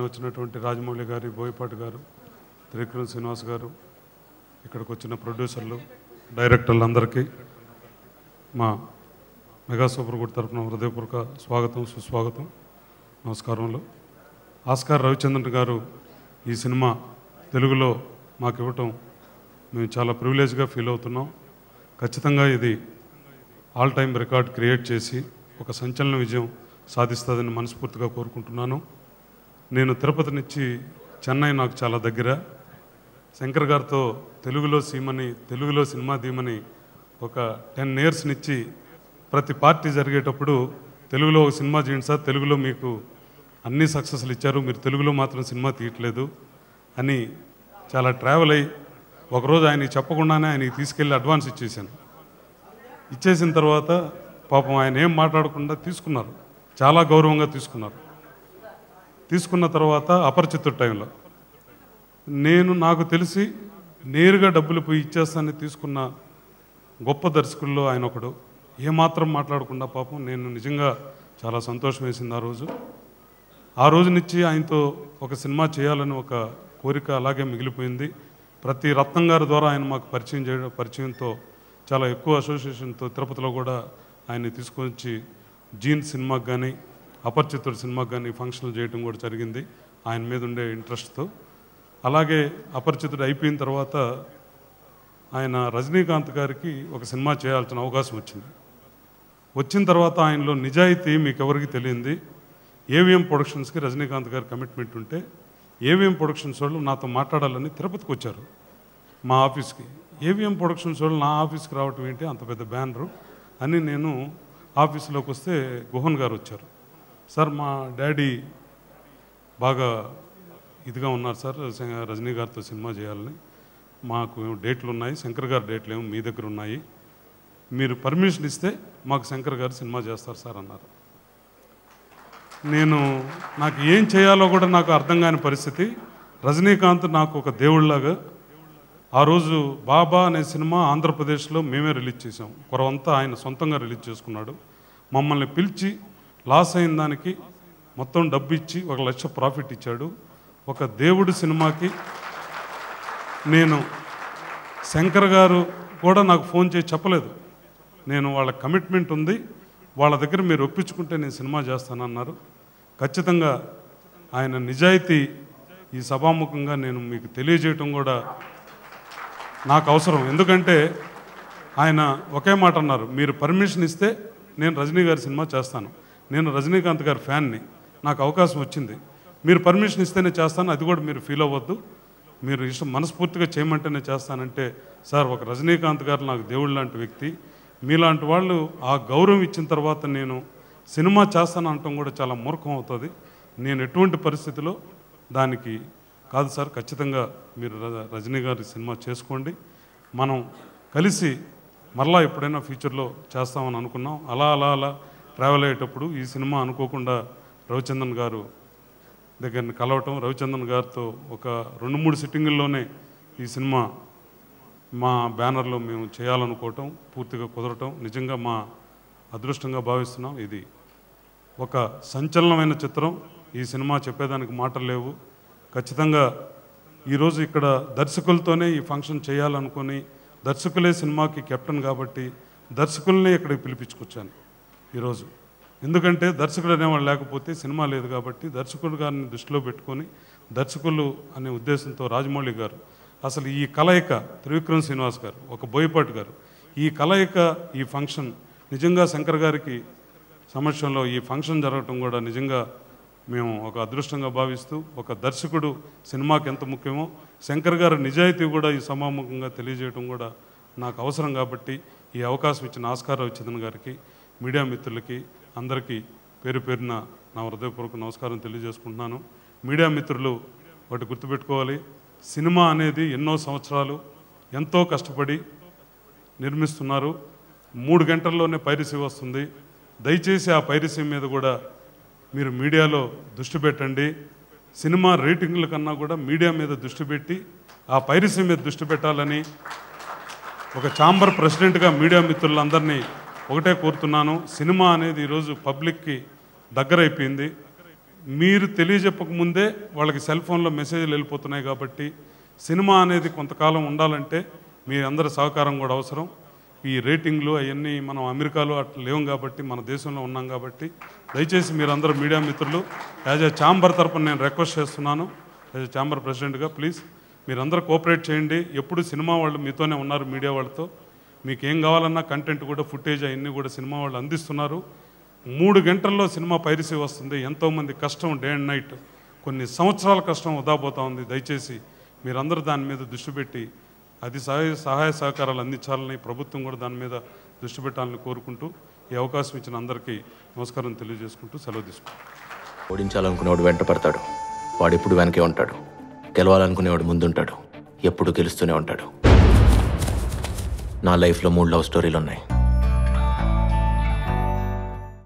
వచ్చినటువంటి రాజమౌళి గారి, బోయపాటి గారు, త్రివిక్రమ్ శ్రీనివాస్ గారు, ఇక్కడికి వచ్చిన ప్రొడ్యూసర్లు, డైరెక్టర్లు అందరికీ మా మెగా సూపర్ గుడ్ తరఫున హృదయపూర్వక స్వాగతం, సుస్వాగతం, నమస్కారములు. ఆస్కార్ రవిచంద్రన్ గారు ఈ సినిమా తెలుగులో మాకు ఇవ్వటం మేము చాలా ప్రివిలేజ్గా ఫీల్ అవుతున్నాం. ఖచ్చితంగా ఇది ఆల్ టైమ్ రికార్డ్ క్రియేట్ చేసి ఒక సంచలన విజయం సాధిస్తుందని మనస్ఫూర్తిగా కోరుకుంటున్నాను. నేను తిరుపతి నుంచి చెన్నై నాకు చాలా దగ్గర. శంకర్ గారితో తెలుగులో సినిమా దీమని ఒక 10 years నుంచి ప్రతి పార్టీ జరిగేటప్పుడు తెలుగులో ఒక సినిమా చేయండి సార్, తెలుగులో మీకు అన్ని సక్సెస్లు ఇచ్చారు, మీరు తెలుగులో మాత్రం సినిమా తీయట్లేదు అని చాలా ట్రావెల్ అయ్యి ఒకరోజు ఆయనకి చెప్పకుండానే ఆయనకి తీసుకెళ్ళి అడ్వాన్స్ ఇచ్చేసిన తర్వాత పాపం ఆయన ఏం మాట్లాడకుండా తీసుకున్నారు, చాలా గౌరవంగా తీసుకున్నారు. తీసుకున్న తర్వాత అపరిచితుడు టైంలో నాకు తెలిసి నేరుగా డబ్బులు పోయి ఇచ్చేస్తానని తీసుకున్న గొప్ప దర్శకుల్లో ఆయన ఒకడు. ఏమాత్రం మాట్లాడకుండా పాపం నేను నిజంగా చాలా సంతోషం వేసింది ఆ రోజు నుంచి ఆయనతో ఒక సినిమా చేయాలని ఒక కోరిక అలాగే మిగిలిపోయింది. ప్రతి రత్నం గారి ద్వారా ఆయన మాకు పరిచయంతో చాలా ఎక్కువ అసోసియేషన్తో తిరుపతిలో కూడా ఆయన్ని తీసుకొచ్చి జీన్ సినిమాకి కానీ అపరిచితుడు సినిమాకి కానీ ఫంక్షన్లు చేయడం కూడా జరిగింది ఆయన మీద ఉండే ఇంట్రెస్ట్తో. అలాగే అపరిచితుడు అయిపోయిన తర్వాత ఆయన రజనీకాంత్ గారికి ఒక సినిమా చేయాల్సిన అవకాశం వచ్చిన తర్వాత ఆయనలో నిజాయితీ మీకు ఎవరికి తెలియంది. ఏవిఎం ప్రొడక్షన్స్కి రజనీకాంత్ గారి కమిట్మెంట్ ఉంటే ఏవిఎం ప్రొడక్షన్స్ వాళ్ళు నాతో మాట్లాడాలని తిరుపతికి వచ్చారు మా ఆఫీస్కి. ఏవిఎం ప్రొడక్షన్స్ వాళ్ళు నా ఆఫీస్కి రావటం ఏంటి, అంత పెద్ద బ్యానరు అని నేను ఆఫీసులోకి వస్తే గుహన్ గారు వచ్చారు. సార్ మా డాడీ బాగా ఇదిగా ఉన్నారు సార్, రజనీ గారితో సినిమా చేయాలని, మాకు డేట్లు ఉన్నాయి, శంకర్ గారి డేట్లు ఏమో మీ దగ్గర ఉన్నాయి, మీరు పర్మిషన్ ఇస్తే మాకు శంకర్ గారు సినిమా చేస్తారు సార్ అన్నారు. నాకు ఏం చేయాలో కూడా నాకు అర్థం కాని పరిస్థితి. రజనీకాంత్ నాకు ఒక దేవుళ్ళలాగా. ఆ రోజు బాబా అనే సినిమా ఆంధ్రప్రదేశ్లో మేమే రిలీజ్ చేసాం, కొరవంతా ఆయన సొంతంగా రిలీజ్ చేసుకున్నాడు. మమ్మల్ని పిలిచి లాస్ అయిన దానికి మొత్తం డబ్బు ఇచ్చి 1 లక్ష ప్రాఫిట్ ఇచ్చాడు. ఒక దేవుడి సినిమాకి శంకర్ గారు కూడా నాకు ఫోన్ చేసి చెప్పలేదు, వాళ్ళ కమిట్మెంట్ ఉంది, వాళ్ళ దగ్గర మీరు ఒప్పించుకుంటే నేను సినిమా చేస్తానన్నారు. ఖచ్చితంగా ఆయన నిజాయితీ ఈ సభాముఖంగా నేను మీకు తెలియజేయటం కూడా నాకు అవసరం. ఎందుకంటే ఆయన ఒకే మాట అన్నారు, మీరు పర్మిషన్ ఇస్తే నేను రజనీ గారి సినిమా చేస్తాను, నేను రజనీకాంత్ గారి ఫ్యాన్ని, నాకు అవకాశం వచ్చింది, మీరు పర్మిషన్ ఇస్తేనే చేస్తాను, అది కూడా మీరు ఫీల్ అవ్వద్దు, మీరు ఇష్టం మనస్ఫూర్తిగా చేయమంటేనే చేస్తానంటే, సార్ ఒక రజనీకాంత్ గారు నాకు దేవుడు లాంటి వ్యక్తి, మీలాంటి వాళ్ళు ఆ గౌరవం ఇచ్చిన తర్వాత నేను సినిమా చేస్తాను అనటం కూడా చాలా మూర్ఖం అవుతుంది. నేను ఎటువంటి పరిస్థితిలో దానికి కాదు సార్, ఖచ్చితంగా మీరు రజనీ గారి సినిమా చేసుకోండి, మనం కలిసి మరలా ఎప్పుడైనా ఫ్యూచర్లో చేస్తామని అనుకున్నాం. అలా ట్రావెల్ అయ్యేటప్పుడు ఈ సినిమా అనుకోకుండా రవిచంద్రన్ గారు దగ్గరని కలవటం, రవిచంద్రన్ గారితో ఒక 2-3 సిట్టింగుల్లోనే ఈ సినిమా మా బ్యానర్లో మేము చేయాలనుకోవటం, పూర్తిగా కుదరటం నిజంగా మా అదృష్టంగా భావిస్తున్నాం. ఇది ఒక సంచలనమైన చిత్రం. ఈ సినిమా చెప్పేదానికి మాటలు లేవు. ఖచ్చితంగా ఈరోజు ఇక్కడ దర్శకులతోనే ఈ ఫంక్షన్ చేయాలనుకొని, దర్శకులే సినిమాకి కెప్టెన్ కాబట్టి దర్శకుల్ని ఇక్కడికి పిలిపించుకొచ్చాను ఈరోజు. ఎందుకంటే దర్శకుడు అనేవాళ్ళు లేకపోతే సినిమా లేదు కాబట్టి దర్శకుడు గారిని దృష్టిలో పెట్టుకొని, దర్శకులు అనే ఉద్దేశంతో రాజమౌళి గారు, అసలు ఈ కలయిక త్రివిక్రమ్ శ్రీనివాస్ గారు, ఒక బోయపాటి గారు, ఈ కలయిక ఈ ఫంక్షన్ నిజంగా శంకర్ గారికి సమక్షంలో ఈ ఫంక్షన్ జరగటం కూడా నిజంగా మేము ఒక అదృష్టంగా భావిస్తూ, ఒక దర్శకుడు సినిమాకి ఎంత ముఖ్యమో శంకర్ గారి నిజాయితీ కూడా ఈ సమాముఖంగా తెలియజేయడం కూడా నాకు అవసరం. కాబట్టి ఈ అవకాశం ఇచ్చిన ఆస్కార్ రవిచంద్రన్ గారికి, మీడియా మిత్రులకి అందరికీ పేరు పేరున నా హృదయపూర్వక నమస్కారం తెలియజేసుకుంటున్నాను. మీడియా మిత్రులు ఒకటి గుర్తుపెట్టుకోవాలి, సినిమా అనేది ఎన్నో సంవత్సరాలు ఎంతో కష్టపడి నిర్మిస్తున్నారు. 3 గంటల్లోనే పైరసీ వస్తుంది. దయచేసి ఆ పైరసీ మీద కూడా మీరు మీడియాలో దృష్టి పెట్టండి. సినిమా రేటింగ్ల కన్నా కూడా మీడియా మీద దృష్టి పెట్టి ఆ పైరసీ మీద దృష్టి పెట్టాలని ఒక ఛాంబర్ ప్రెసిడెంట్గా మీడియా మిత్రులందరినీ ఒకటే కోరుతున్నాను. సినిమా అనేది ఈరోజు పబ్లిక్కి దగ్గర అయిపోయింది. మీరు తెలియజెప్పకముందే వాళ్ళకి సెల్ ఫోన్లో మెసేజ్లు వెళ్ళిపోతున్నాయి కాబట్టి సినిమా అనేది కొంతకాలం ఉండాలంటే మీ అందరి సహకారం కూడా అవసరం. ఈ రేటింగ్లు అవన్నీ మనం అమెరికాలో అట్లా లేవు కాబట్టి మన దేశంలో ఉన్నాం కాబట్టి దయచేసి మీరందరూ మీడియా మిత్రులు యాజ్ ఏ ఛాంబర్ తరపున నేను రిక్వెస్ట్ చేస్తున్నాను. యాజ్ ఏ ఛాంబర్ ప్రెసిడెంట్గా ప్లీజ్ మీరందరూ కోఆపరేట్ చేయండి. ఎప్పుడు సినిమా వాళ్ళు మీతోనే ఉన్నారు, మీడియా వాళ్ళతో. మీకు ఏం కావాలన్నా కంటెంట్ కూడా ఫుటేజ్ అవన్నీ కూడా సినిమా వాళ్ళు అందిస్తున్నారు. 3 గంటల్లో సినిమా పైరసీ వస్తుంది. ఎంతోమంది కష్టం డే అండ్ నైట్, కొన్ని సంవత్సరాల కష్టం వృధాపోతూ ఉంది. దయచేసి మీరందరూ దాని మీద దృష్టి పెట్టి అది సహాయ సహకారాలు అందించాలని, ప్రభుత్వం కూడా దాని మీద దృష్టి పెట్టాలని కోరుకుంటూ ఈ అవకాశం ఇచ్చిన అందరికీ నమస్కారం తెలియజేసుకుంటూ సెలవు తీసుకుంటాను. ఓడించాలనుకునేవాడు వెంట పడతాడు, వాడు ఎప్పుడు వెనకే ఉంటాడు. గెలవాలనుకునేవాడు ముందుంటాడు, ఎప్పుడు గెలుస్తూనే ఉంటాడు. నా లైఫ్లో 3 లవ్ స్టోరీలు ఉన్నాయి.